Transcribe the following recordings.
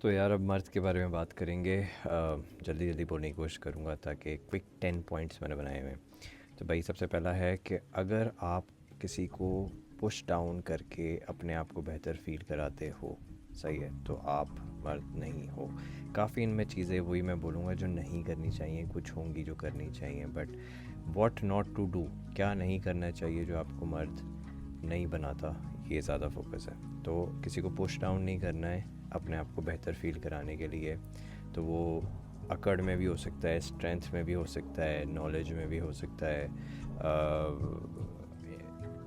तो यार अब मर्द के बारे में बात करेंगे। जल्दी जल्दी बोलने की कोशिश करूँगा ताकि क्विक 10 पॉइंट्स मैंने बनाए हुए हैं। तो भाई सबसे पहला है कि अगर आप किसी को पुश डाउन करके अपने आप को बेहतर फील कराते हो, सही है, तो आप मर्द नहीं हो। काफ़ी इनमें चीज़ें वही मैं बोलूँगा जो नहीं करनी चाहिए, कुछ होंगी जो करनी चाहिए, but what not to do, क्या नहीं करना चाहिए जो आपको मर्द नहीं बनाता, ये ज़्यादा फोकस है। तो किसी को पुश डाउन नहीं करना है अपने आप को बेहतर फील कराने के लिए। तो वो अकड़ में भी हो सकता है, स्ट्रेंथ में भी हो सकता है, नॉलेज में भी हो सकता है,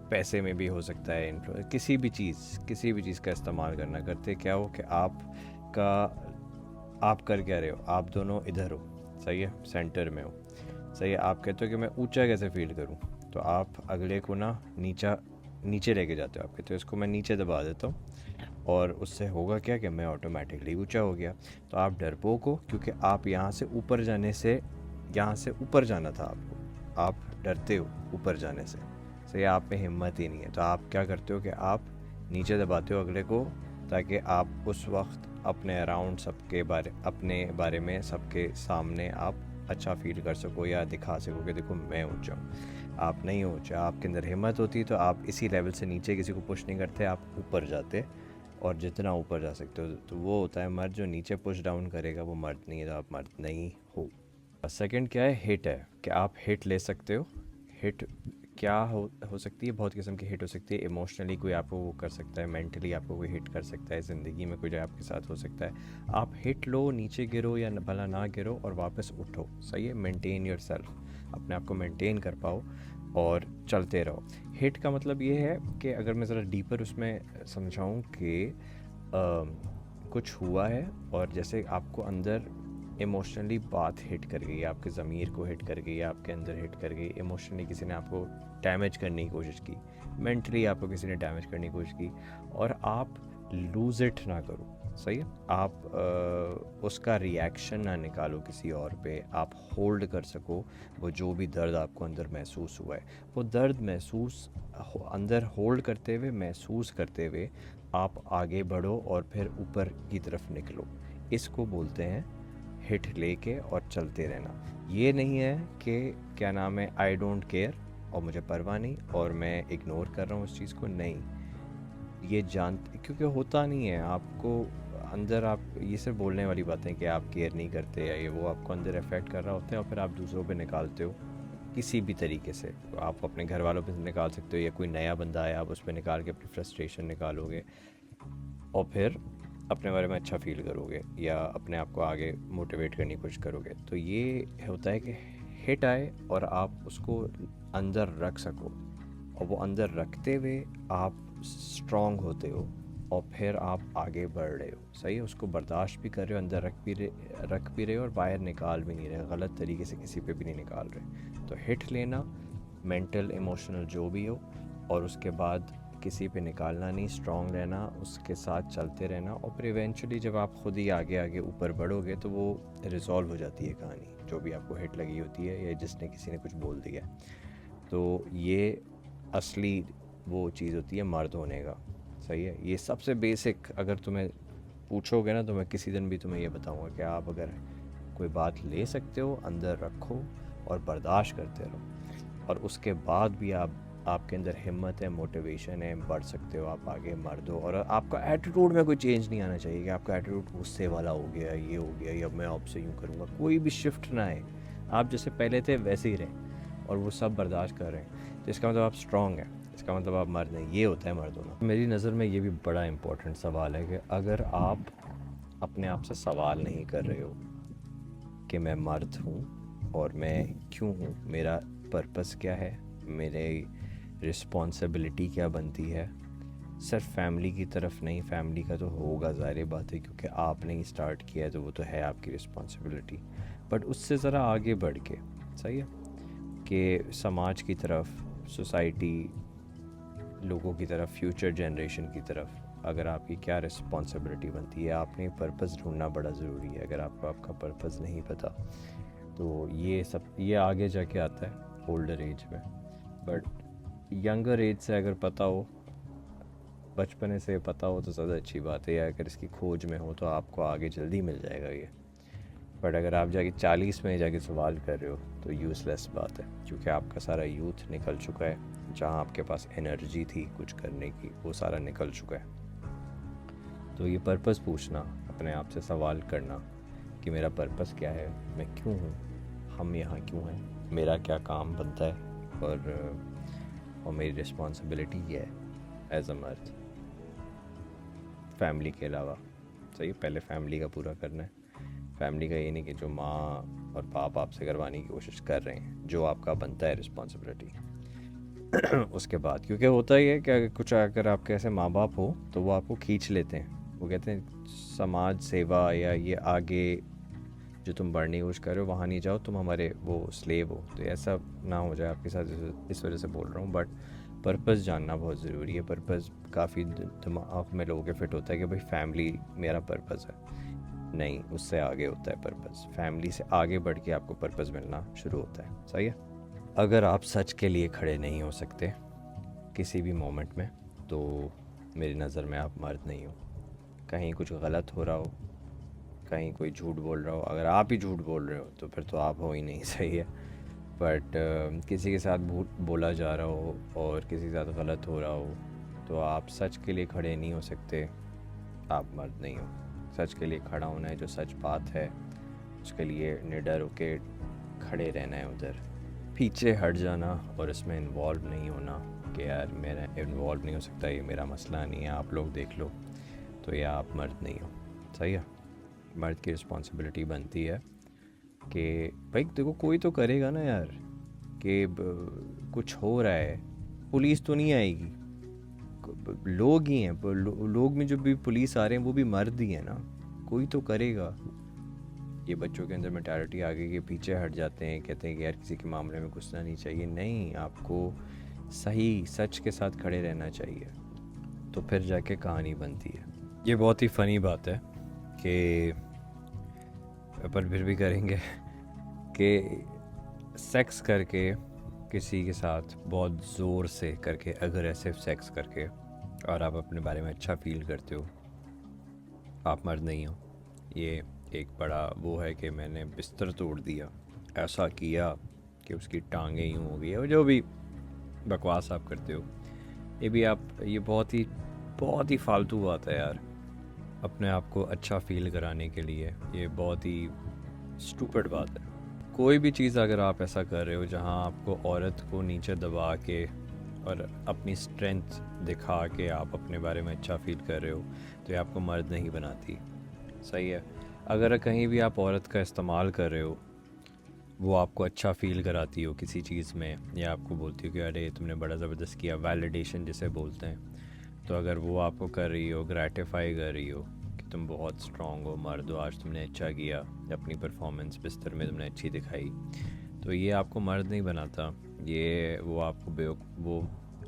पैसे में भी हो सकता है, किसी भी चीज़ का इस्तेमाल करना। करते क्या हो कि आप कर क्या रहे हो, आप दोनों इधर हो, सही है, सेंटर में हो, सही है। आप कहते हो कि मैं ऊंचा कैसे फील करूं, तो आप अगले को ना नीचे लेके जाते हो। आप कहते हो इसको मैं नीचे दबा देता हूँ और उससे होगा क्या कि मैं ऑटोमेटिकली ऊंचा हो गया। तो आप डरपोक हो क्योंकि आप यहाँ से ऊपर जाना था आपको, आप डरते हो ऊपर जाने से, सही, आप में हिम्मत ही नहीं है। तो आप क्या करते हो कि आप नीचे दबाते हो अगले को, ताकि आप उस वक्त अपने अराउंड अपने बारे में सबके सामने आप अच्छा फील कर सको या दिखा सको कि देखो मैं ऊंचा हूँ। आप नहीं हो ऊंचा, आपके अंदर हिम्मत होती तो आप इसी लेवल से नीचे किसी को पुश नहीं करते, आप ऊपर जाते, और जितना ऊपर जा सकते हो। तो वो होता है मर्द। जो नीचे पुश डाउन करेगा वो मर्द नहीं है, तो आप मर्द नहीं हो। सेकंड क्या है, हिट है कि आप हिट ले सकते हो। हिट क्या हो सकती है, बहुत किस्म की हिट हो सकती है। इमोशनली कोई आपको वो कर सकता है, मेंटली आपको कोई हिट कर सकता है, ज़िंदगी में कुछ आपके साथ हो सकता है। आप हिट लो, नीचे गिरो या भला ना गिरो, और वापस उठो, सही है। मेंटेन योर सेल्फ, अपने आप को मेंटेन कर पाओ और चलते रहो। हिट का मतलब ये है कि अगर मैं ज़रा डीपर उसमें समझाऊँ कि कुछ हुआ है और जैसे आपको अंदर इमोशनली बात हिट कर गई, आपके ज़मीर को हिट कर गई, आपके अंदर हिट कर गई। इमोशनली किसी ने आपको डैमेज करने की कोशिश की, मेंटली आपको किसी ने डैमेज करने की कोशिश की, और आप लूज़ इट ना करो, सही है। आप उसका रिएक्शन ना निकालो किसी और पे, आप होल्ड कर सको वो जो भी दर्द आपको अंदर महसूस हुआ है, वो दर्द अंदर होल्ड करते हुए, महसूस करते हुए आप आगे बढ़ो और फिर ऊपर की तरफ निकलो। इसको बोलते हैं हिट लेके और चलते रहना। ये नहीं है कि क्या नाम है, आई डोंट केयर और मुझे परवाह नहीं और मैं इग्नोर कर रहा हूँ उस चीज़ को, नहीं। ये जानते, क्योंकि होता नहीं है आपको अंदर, आप ये सिर्फ बोलने वाली बातें कि आप केयर नहीं करते या ये वो, आपको अंदर इफ़ेक्ट कर रहा होता है और फिर आप दूसरों पे निकालते हो किसी भी तरीके से। तो आप अपने घर वालों पे निकाल सकते हो, या कोई नया बंदा है आप उस पर निकाल के अपनी फ्रस्ट्रेशन निकालोगे और फिर अपने बारे में अच्छा फील करोगे या अपने आप को आगे मोटिवेट करने की कोशिश करोगे। तो ये होता है कि हिट आए और आप उसको अंदर रख सको, और वो अंदर रखते हुए आप स्ट्रांग होते हो और फिर आप आगे बढ़ रहे हो, सही है। उसको बर्दाश्त भी कर रहे हो, अंदर रख भी रहे हो और बाहर निकाल भी नहीं रहे, गलत तरीके से किसी पे भी नहीं निकाल रहे। तो हिट लेना, मेंटल इमोशनल जो भी हो, और उसके बाद किसी पे निकालना नहीं, स्ट्रांग रहना, उसके साथ चलते रहना, और फिर इवेंचुअली जब आप खुद ही आगे आगे ऊपर बढ़ोगे तो वो रिजॉल्व हो जाती है कहानी, जो भी आपको हिट लगी होती है या जिसने किसी ने कुछ बोल दिया। तो ये असली वो चीज़ होती है मर्द होने का, सही है। ये सबसे बेसिक, अगर तुम्हें पूछोगे ना तो मैं किसी दिन भी तुम्हें ये बताऊंगा कि आप अगर कोई बात ले सकते हो, अंदर रखो और बर्दाश्त करते रहो, और उसके बाद भी आपके अंदर हिम्मत है, मोटिवेशन है, बढ़ सकते हो आप आगे, मर्द हो। और आपका एटीट्यूड में कोई चेंज नहीं आना चाहिए कि आपका एटीट्यूड गुस्से वाला हो गया, ये हो गया, या मैं आपसे यूँ करूँगा, कोई भी शिफ्ट ना आए। आप जैसे पहले थे वैसे ही रहें, और वो सब बर्दाश्त कर रहे हैं, तो इसका मतलब आप स्ट्रांग हैं, इसका मतलब आप मर्द नहीं। ये होता है मर्द होना। मेरी नज़र में ये भी बड़ा इंपॉर्टेंट सवाल है कि अगर आप अपने आप से सवाल नहीं कर रहे हो कि मैं मर्द हूँ और मैं क्यों हूँ, मेरा पर्पस क्या है, मेरी रिस्पॉन्सिबिलिटी क्या बनती है, सिर्फ फैमिली की तरफ नहीं, फैमिली का तो होगा ज़ाहिर बात है क्योंकि आपने ही स्टार्ट किया है तो वो तो है आपकी रिस्पॉन्सिबिलिटी, बट उससे ज़रा आगे बढ़ के, सही है, कि समाज की तरफ, सोसाइटी, लोगों की तरफ, फ्यूचर जनरेशन की तरफ अगर आपकी क्या रिस्पॉन्सिबिलिटी बनती है। आपने पर्पस ढूंढना बड़ा ज़रूरी है। अगर आपको आपका पर्पस नहीं पता तो ये आगे जाके आता है ओल्डर एज में, बट यंगर एज से अगर पता हो, बचपन से पता हो तो ज़्यादा अच्छी बात है, या अगर इसकी खोज में हो तो आपको आगे जल्दी मिल जाएगा ये। बट अगर आप जाके 40 में जाके सवाल कर रहे हो तो यूज़लेस बात है, क्योंकि आपका सारा यूथ निकल चुका है, जहाँ आपके पास एनर्जी थी कुछ करने की वो सारा निकल चुका है। तो ये पर्पस पूछना, अपने आप से सवाल करना कि मेरा पर्पस क्या है, मैं क्यों हूँ, हम यहाँ क्यों हैं, मेरा क्या काम बनता है, और मेरी रिस्पॉन्सिबिलिटी क्या है एज अ मर्द फैमिली के अलावा। सही, पहले फैमिली का पूरा करना है। फैमिली का ये नहीं कि जो माँ और बाप आपसे करवाने की कोशिश कर रहे हैं, जो आपका बनता है रिस्पॉन्सिबिलिटी उसके बाद, क्योंकि होता ही है कि कुछ अगर आपके ऐसे माँ बाप हो तो वो आपको खींच लेते हैं, वो कहते हैं समाज सेवा या ये आगे जो तुम बढ़ने की कोशिश कर रहे हो वहाँ नहीं जाओ, तुम हमारे वो स्लेव हो। तो ऐसा ना हो जाए आपके साथ, इस वजह से बोल रहा हूँ। बट पर्पस जानना बहुत ज़रूरी है। पर्पस काफ़ी दिमाग में लोगों के फिट होता है कि भाई फैमिली मेरा पर्पस है, नहीं, उससे आगे होता है पर्पस। फैमिली से आगे बढ़ के आपको पर्पस मिलना शुरू होता है। सही है। अगर आप सच के लिए खड़े नहीं हो सकते किसी भी मोमेंट में, तो मेरी नज़र में आप मर्द नहीं हो। कहीं कुछ गलत हो रहा हो, कहीं कोई झूठ बोल रहा हो, अगर आप ही झूठ बोल रहे हो तो फिर तो आप हो ही नहीं। सही है। बट किसी के साथ झूठ बोला जा रहा हो और किसी के साथ गलत हो रहा हो, तो आप सच के लिए खड़े नहीं हो सकते, आप मर्द नहीं हो। सच के लिए खड़ा होना है, जो सच बात है उसके लिए निडर होके खड़े रहना है, उधर पीछे हट जाना और इसमें इन्वॉल्व नहीं होना कि यार मेरा इन्वॉल्व नहीं हो सकता, ये मेरा मसला नहीं है, आप लोग देख लो, तो या आप मर्द नहीं हो। सही है। मर्द की रिस्पॉन्सिबिलिटी बनती है कि भाई देखो कोई तो करेगा ना यार, कि कुछ हो रहा है, पुलिस तो नहीं आएगी, लोग ही हैं, लोग में जो भी पुलिस आ रहे हैं वो भी मर्द ही है ना, कोई तो करेगा। ये बच्चों के अंदर मेंटालिटी आ गई कि पीछे हट जाते हैं, कहते हैं कि यार किसी के मामले में घुसना नहीं चाहिए। नहीं, आपको सही सच के साथ खड़े रहना चाहिए, तो फिर जाके कहानी बनती है। ये बहुत ही फ़नी बात है कि पर फिर भी करेंगे कि सेक्स करके किसी के साथ बहुत ज़ोर से करके, अग्रेसिव सेक्स करके, और आप अपने बारे में अच्छा फील करते हो, आप मर्द नहीं हो। ये एक बड़ा वो है कि मैंने बिस्तर तोड़ दिया, ऐसा किया कि उसकी टांगें यूँ हो गई, और जो भी बकवास आप करते हो, ये भी आप, ये बहुत ही फालतू बात है यार। अपने आप को अच्छा फील कराने के लिए ये बहुत ही स्टूपिड बात है। कोई भी चीज़ अगर आप ऐसा कर रहे हो जहाँ आपको औरत को नीचे दबा के और अपनी स्ट्रेंथ दिखा के आप अपने बारे में अच्छा फील कर रहे हो, तो ये आपको मर्द नहीं बनाती। सही है। अगर कहीं भी आप औरत का इस्तेमाल कर रहे हो, वो आपको अच्छा फील कराती हो किसी चीज़ में, या आपको बोलती हो कि अरे तुमने बड़ा ज़बरदस्त किया, वैलिडेशन जिसे बोलते हैं, तो अगर वो आपको कर रही हो, ग्रेटिफाई कर रही हो कि तुम बहुत स्ट्रॉन्ग हो, मर्द हो, आज तुमने अच्छा किया, अपनी परफॉर्मेंस बिस्तर में तुमने अच्छी दिखाई, तो ये आपको मर्द नहीं बनाता। ये वो आपको वो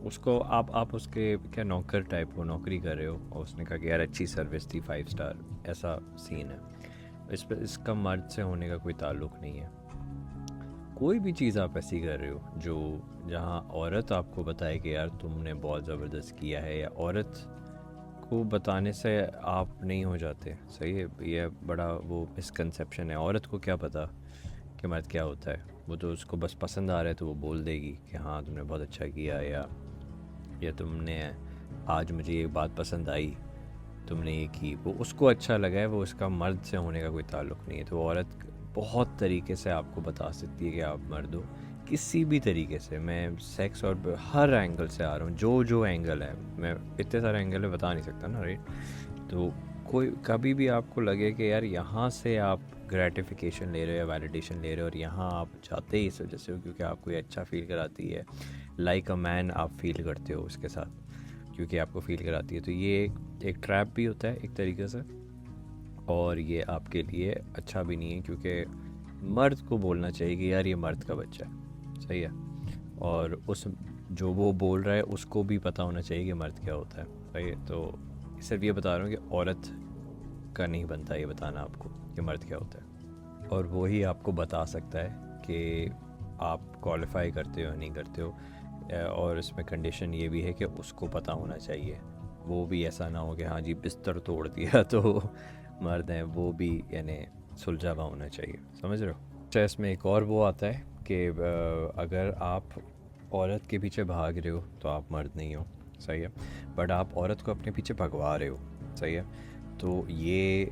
उसको आप उसके क्या नौकर टाइप हो, नौकरी कर रहे हो, और उसने कहा कि यार अच्छी सर्विस थी, 5 स्टार, ऐसा सीन है। इस पर इसका मर्द से होने का कोई ताल्लुक़ नहीं है। कोई भी चीज़ आप ऐसी कर रहे हो जो जहाँ औरत आपको बताए कि यार तुमने बहुत ज़बरदस्त किया है, या औरत को बताने से आप नहीं हो जाते। सही है। ये बड़ा वो मिसकंसेप्शन है। औरत को क्या पता कि मर्द क्या होता है, वो तो उसको बस पसंद आ रहा है तो वो बोल देगी कि हाँ तुमने बहुत अच्छा किया, या तुमने आज मुझे ये बात पसंद आई, तुमने ये की, वो उसको अच्छा लगा है, वो इसका मर्द से होने का कोई ताल्लुक़ नहीं है। तो औरत बहुत तरीके से आपको बता सकती है कि आप मर्द हो, किसी भी तरीके से। मैं सेक्स और हर एंगल से आ रहा हूँ, जो एंगल है, मैं इतने सारे एंगल में बता नहीं सकता ना, राइट। तो कोई कभी भी आपको लगे कि यार यहाँ से आप ग्रेटिफिकेशन ले रहे हो या वैलिडेशन ले रहे हो, और यहाँ आप चाहते ही इस वजह से हो क्योंकि आपको ये अच्छा फील कराती है, लाइक अ मैन आप फील करते हो उसके साथ क्योंकि आपको फील कराती है, तो ये एक ट्रैप भी होता है एक तरीके से, और ये आपके लिए अच्छा भी नहीं है, क्योंकि मर्द को बोलना चाहिए कि यार ये मर्द का बच्चा है। सही है। और उस जो वो बोल रहा है उसको भी पता होना चाहिए कि मर्द क्या होता है। सही है। तो सिर्फ ये बता रहा हूँ कि औरत का नहीं बनता ये बताना आपको कि मर्द क्या होता है, और वो ही आपको बता सकता है कि आप क्वालिफाई करते हो या नहीं करते हो। और इसमें कंडीशन ये भी है कि उसको पता होना चाहिए वो भी ऐसा ना हो कि हाँ जी बिस्तर तोड़ दिया तो मर्द हैं, वो भी यानी सुलझा हुआ होना चाहिए, समझ रहे हो। अच्छा, इसमें एक और वो आता है कि अगर आप औरत के पीछे भाग रहे हो तो आप मर्द नहीं हो, सही है, बट आप औरत को अपने पीछे भगवा रहे हो, सही है, तो ये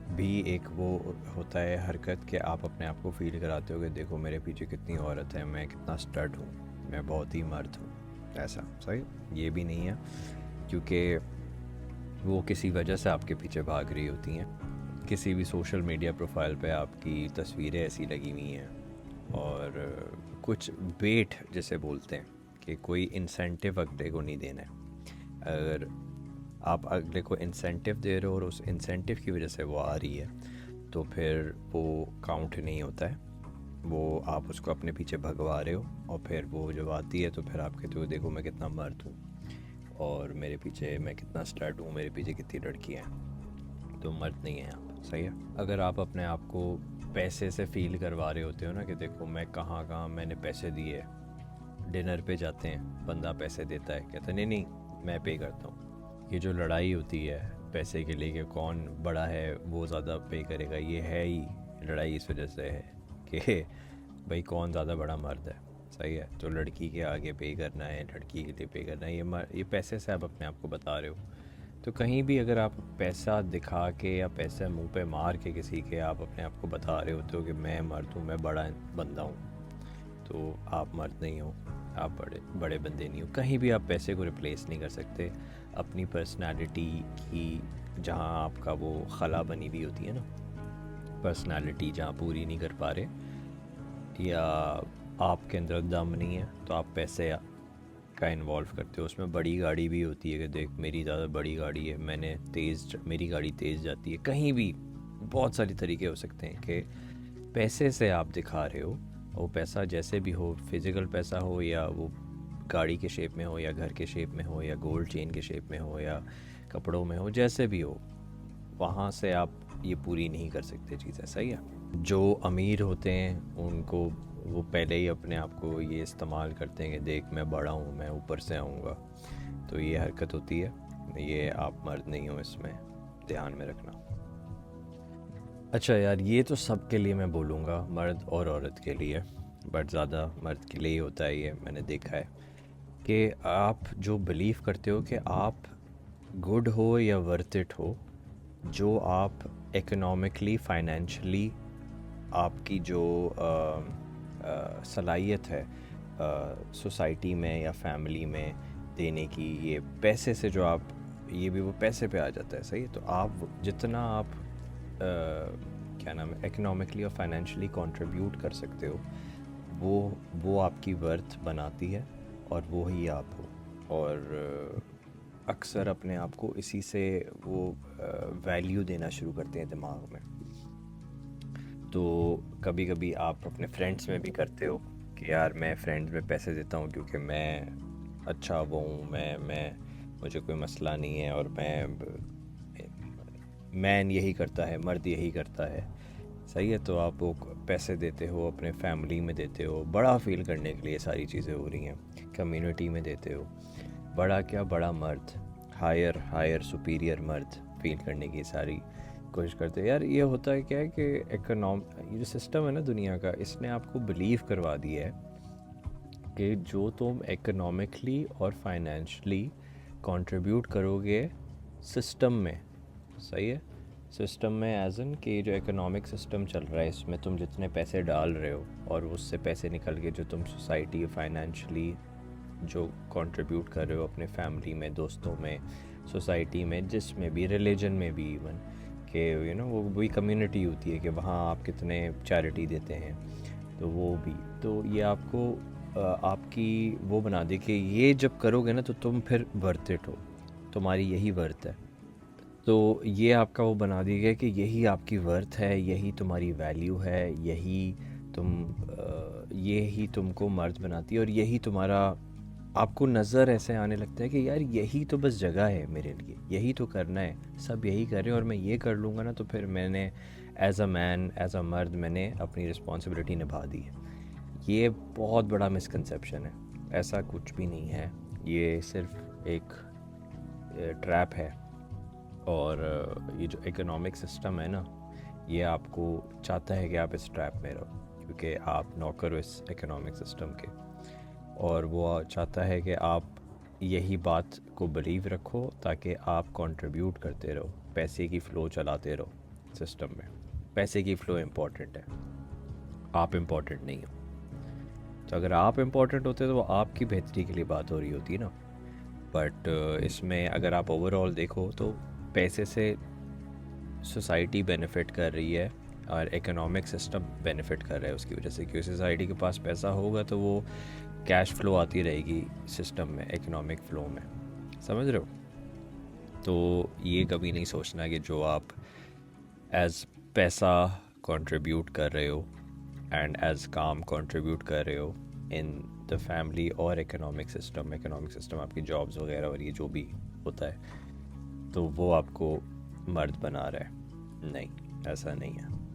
भी एक वो होता है हरकत कि आप अपने आप को फील कराते हो कि देखो मेरे पीछे कितनी औरत है, मैं कितना स्टड हूँ, मैं बहुत ही मर्द हूँ, ऐसा सही। ये भी नहीं है, क्योंकि वो किसी वजह से आपके पीछे भाग रही होती हैं। किसी भी सोशल मीडिया प्रोफाइल पे आपकी तस्वीरें ऐसी लगी हुई हैं, और कुछ वेट जैसे बोलते हैं कि कोई इंसेंटिव अगले को नहीं देना है। अगर आप अगले को इंसेंटिव दे रहे हो और उस इंसेंटिव की वजह से वो आ रही है, तो फिर वो काउंट नहीं होता है, वो आप उसको अपने पीछे भगवा रहे हो, और फिर वो जब आती है तो फिर आप कहते हो देखो मैं कितना मर्द हूँ और मेरे पीछे मैं कितना स्टड हूँ, मेरे पीछे कितनी लड़कियाँ हैं, तो मर्द नहीं है आप, सही है। अगर आप अपने आप को पैसे से फील करवा रहे होते हो ना कि देखो मैं कहाँ कहाँ मैंने पैसे दिए, डिनर पे जाते हैं बंदा पैसे देता है, कहता नहीं नहीं मैं पे करता हूँ, ये जो लड़ाई होती है पैसे के लिए कि कौन बड़ा है वो ज़्यादा पे करेगा, ये है ही लड़ाई इस वजह से है कि भाई कौन ज़्यादा बड़ा मर्द है, सही है, तो लड़की के आगे पे करना है, लड़की के लिए पे करना है, ये पैसे से आप अपने आप को बता रहे हो। तो कहीं भी अगर आप पैसा दिखा के या पैसा मुंह पे मार के किसी के आप अपने आप को बता रहे होते हो कि मैं मर्द हूँ, मैं बड़ा बंदा हूँ, तो आप मर्द नहीं हो, आप बड़े बड़े बंदे नहीं हो। कहीं भी आप पैसे को रिप्लेस नहीं कर सकते अपनी पर्सनालिटी की, जहाँ आपका वो खला बनी हुई होती है ना, पर्सनालिटी जहाँ पूरी नहीं कर पा रहे या आपके अंदर दम नहीं है, तो आप पैसे का इन्वॉल्व करते हो। उसमें बड़ी गाड़ी भी होती है कि देख मेरी ज़्यादा बड़ी गाड़ी है, मेरी गाड़ी तेज़ जाती है, कहीं भी बहुत सारे तरीके हो सकते हैं कि पैसे से आप दिखा रहे हो। वो पैसा जैसे भी हो, फिज़िकल पैसा हो या वो गाड़ी के शेप में हो या घर के शेप में हो या गोल्ड चेन के शेप में हो या कपड़ों में हो, जैसे भी हो, वहाँ से आप ये पूरी नहीं कर सकते चीज़ें, सही है। जो अमीर होते हैं उनको वो पहले ही अपने आप को ये इस्तेमाल करते हैं कि देख मैं बड़ा हूँ, मैं ऊपर से आऊँगा, तो ये हरकत होती है, ये आप मर्द नहीं हो, इसमें ध्यान में रखना। अच्छा यार, ये तो सब के लिए मैं बोलूँगा, मर्द और औरत के लिए, बट ज़्यादा मर्द के लिए ही होता है ये, मैंने देखा है कि आप जो बिलीव करते हो कि आप गुड हो या वर्थ इट हो, जो आप इकोनॉमिकली फाइनेंशियली आपकी जो सलाहियत है सोसाइटी में या फैमिली में देने की, ये पैसे से जो आप, ये भी वो पैसे पे आ जाता है, सही है। तो आप जितना आप क्या नाम है इकोनॉमिकली और फाइनेंशियली कंट्रीब्यूट कर सकते हो, वो आपकी वर्थ बनाती है और वो ही आप हो। और अक्सर अपने आप को इसी से वो वैल्यू देना शुरू करते हैं दिमाग में। तो कभी कभी आप अपने फ्रेंड्स में भी करते हो कि यार मैं फ्रेंड्स में पैसे देता हूँ क्योंकि मैं अच्छा वो हूँ, मैं मुझे कोई मसला नहीं है, और मैन यही करता है, मर्द यही करता है, सही है। तो आप वो पैसे देते हो, अपने फैमिली में देते हो, बड़ा फील करने के लिए सारी चीज़ें हो रही हैं, कम्युनिटी में देते हो, बड़ा क्या बड़ा मर्द, हायर सुपीरियर मर्द फील करने की सारी कोशिश करते हैं। यार ये होता है क्या है कि ये जो सिस्टम है ना दुनिया का, इसने आपको बिलीव करवा दिया है कि जो तुम इकोनॉमिकली और फाइनेंशियली कंट्रीब्यूट करोगे सिस्टम में, सही है, सिस्टम में एज एन कि जो इकोनॉमिक सिस्टम चल रहा है इसमें तुम जितने पैसे डाल रहे हो और उससे पैसे निकल के जो तुम सोसाइटी फाइनेंशियली जो कंट्रीब्यूट कर रहे हो अपने फैमिली में, दोस्तों में, सोसाइटी में, जिसमें भी, रिलीजन में भी इवन, कि यू नो वो वही कम्युनिटी होती है कि वहाँ आप कितने चैरिटी देते हैं, तो वो भी, तो ये आपको आपकी वो बना दे कि ये जब करोगे ना तो तुम फिर वर्थ इट हो, तुम्हारी यही वर्थ है। तो ये आपका वो बना दिया गया कि यही आपकी वर्थ है, यही तुम्हारी वैल्यू है, यही तुमको मर्द बनाती है, और यही तुम्हारा, आपको नज़र ऐसे आने लगता है कि यार यही तो बस जगह है मेरे लिए, यही तो करना है, सब यही कर रहे हैं और मैं ये कर लूँगा ना तो फिर मैंने as a man, as a मर्द, मैंने अपनी रिस्पॉन्सिबिलिटी निभा दी है। ये बहुत बड़ा मिसकंसेप्शन है, ऐसा कुछ भी नहीं है, ये सिर्फ एक ट्रैप है। और ये जो इकोनॉमिक सिस्टम है ना, ये आपको चाहता है कि आप इस ट्रैप में रहो, क्योंकि आप नौकर हो इस इकोनॉमिक सिस्टम के। और वो चाहता है कि आप यही बात को बिलीव रखो ताकि आप कंट्रीब्यूट करते रहो, पैसे की फ़्लो चलाते रहो सिस्टम में। पैसे की फ़्लो इम्पॉर्टेंट है, आप इम्पॉर्टेंट नहीं हो। तो अगर आप इम्पॉर्टेंट होते तो वो आपकी बेहतरी के लिए बात हो रही होती ना। बट इसमें अगर आप ओवरऑल देखो तो पैसे से सोसाइटी बेनिफिट कर रही है और इकोनॉमिक सिस्टम बेनिफिट कर रहा है उसकी वजह से, क्योंकि सोसाइटी के पास पैसा होगा तो वो कैश फ्लो आती रहेगी सिस्टम में, इकोनॉमिक फ्लो में, समझ रहे हो। तो ये कभी नहीं सोचना कि जो आप एज पैसा कंट्रीब्यूट कर रहे हो एंड एज काम कंट्रीब्यूट कर रहे हो इन द फैमिली और इकोनॉमिक सिस्टम आपकी जॉब्स वगैरह और ये जो भी होता है, तो वो आपको मर्द बना रहा है। नहीं, ऐसा नहीं है।